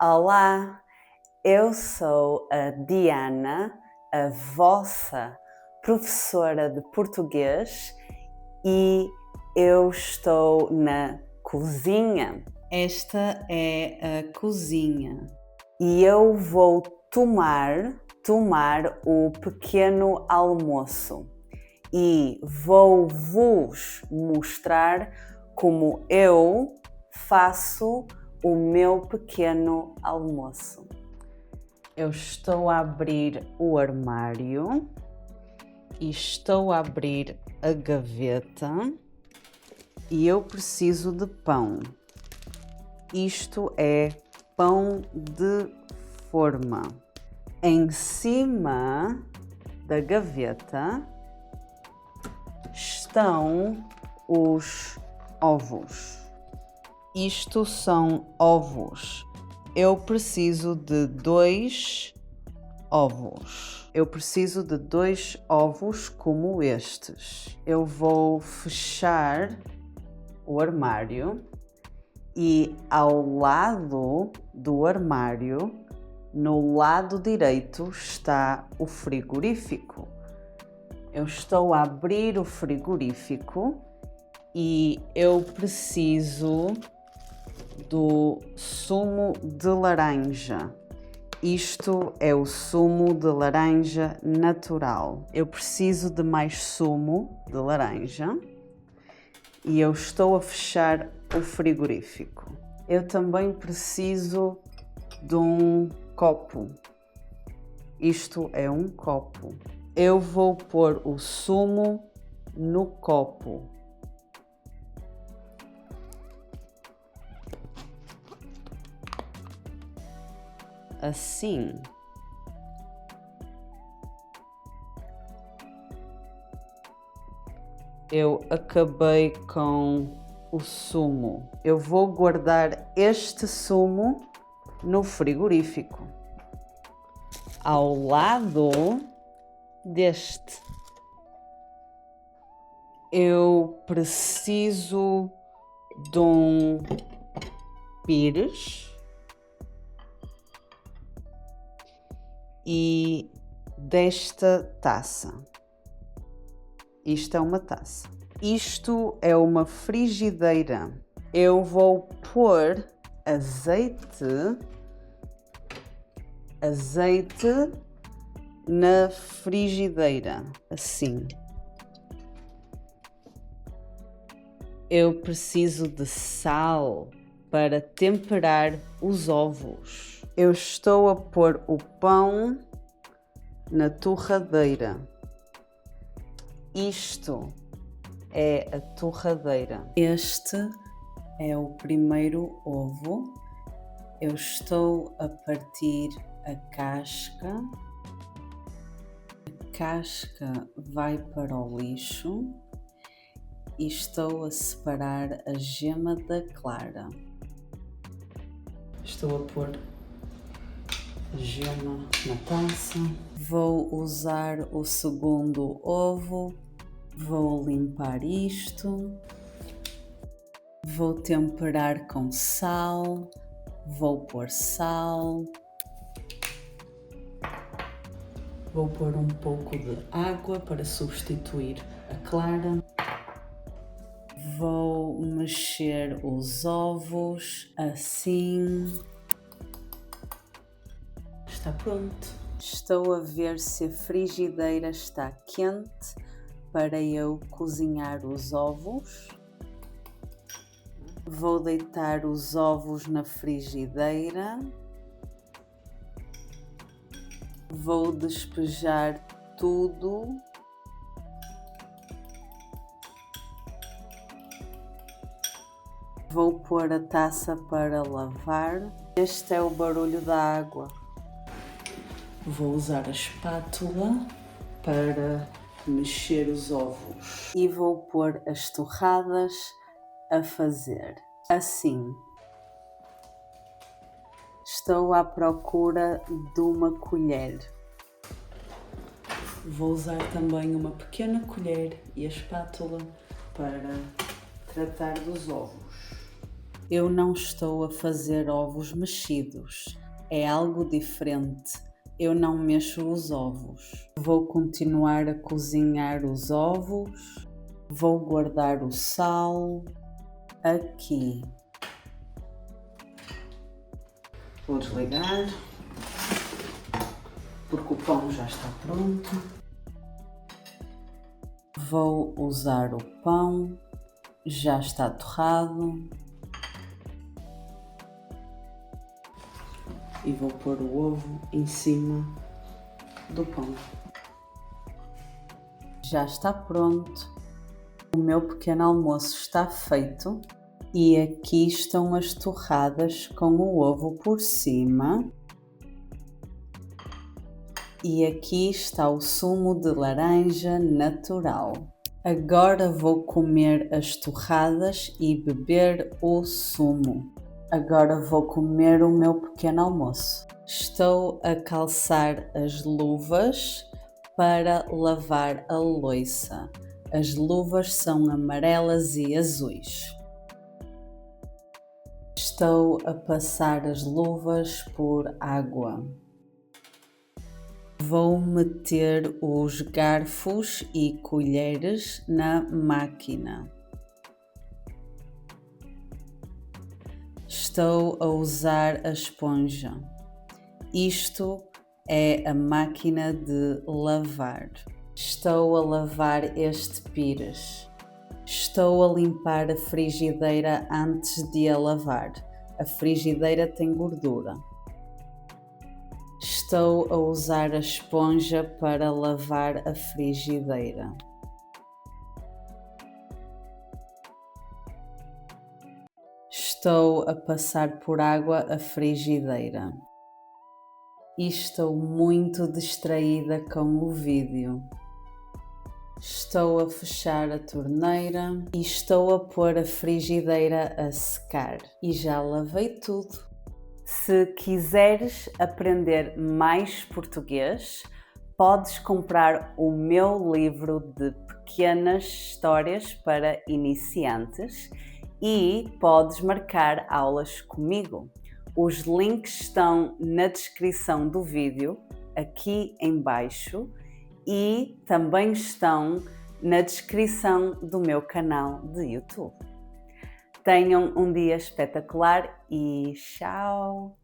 Olá, eu sou a Diana, a vossa professora de português e eu estou na cozinha. Esta é a cozinha e eu vou tomar o pequeno almoço e vou-vos mostrar como eu faço o meu pequeno almoço. Eu estou a abrir o armário e estou a abrir a gaveta e eu preciso de pão. Isto é pão de forma. Em cima da gaveta estão os ovos. Isto são ovos. Eu preciso de 2 ovos. Eu preciso de 2 ovos como estes. Eu vou fechar o armário e ao lado do armário, no lado direito, está o frigorífico. Eu estou a abrir o frigorífico e eu preciso do sumo de laranja. Isto é o sumo de laranja natural. Eu preciso de mais sumo de laranja e eu estou a fechar o frigorífico. Eu também preciso de um copo. Isto é um copo. Eu vou pôr o sumo no copo. Assim. Eu acabei com o sumo. Eu vou guardar este sumo no frigorífico, ao lado deste. Eu preciso de um pires e desta taça. Isto é uma taça. Isto é uma frigideira. Eu vou pôr azeite na frigideira, assim. Eu preciso de sal para temperar os ovos. Eu estou a pôr o pão na torradeira. Isto é a torradeira. Este é o primeiro ovo. Eu estou a partir a casca. A casca vai para o lixo e estou a separar a gema da clara. Estou a pôr a gema na taça. Vou usar o segundo ovo. Vou limpar isto. Vou temperar com sal. Vou pôr sal. Vou pôr um pouco de água para substituir a clara. Vou mexer os ovos assim. Está pronto. Estou a ver se a frigideira está quente para eu cozinhar os ovos. Vou deitar os ovos na frigideira. Vou despejar tudo. Vou pôr a taça para lavar. Este é o barulho da água. Vou usar a espátula para mexer os ovos. E vou pôr as torradas a fazer. Assim. Estou à procura de uma colher. Vou usar também uma pequena colher e a espátula para tratar dos ovos. Eu não estou a fazer ovos mexidos. É algo diferente. Eu não mexo os ovos. Vou continuar a cozinhar os ovos. Vou guardar o sal aqui. Vou desligar, porque o pão já está pronto. Vou usar o pão, já está torrado. E vou pôr o ovo em cima do pão. Já está pronto. O meu pequeno almoço está feito. E aqui estão as torradas com o ovo por cima. E aqui está o sumo de laranja natural. Agora vou comer as torradas e beber o sumo. Agora vou comer o meu pequeno almoço. Estou a calçar as luvas para lavar a louça. As luvas são amarelas e azuis. Estou a passar as luvas por água. Vou meter os garfos e colheres na máquina. Estou a usar a esponja. Isto é a máquina de lavar. Estou a lavar este pires. Estou a limpar a frigideira antes de a lavar. A frigideira tem gordura. Estou a usar a esponja para lavar a frigideira. Estou a passar por água a frigideira. E estou muito distraída com o vídeo. Estou a fechar a torneira e estou a pôr a frigideira a secar. E já lavei tudo. Se quiseres aprender mais português, podes comprar o meu livro de pequenas histórias para iniciantes e podes marcar aulas comigo. Os links estão na descrição do vídeo, aqui em baixo, e também estão na descrição do meu canal de YouTube. Tenham um dia espetacular e tchau!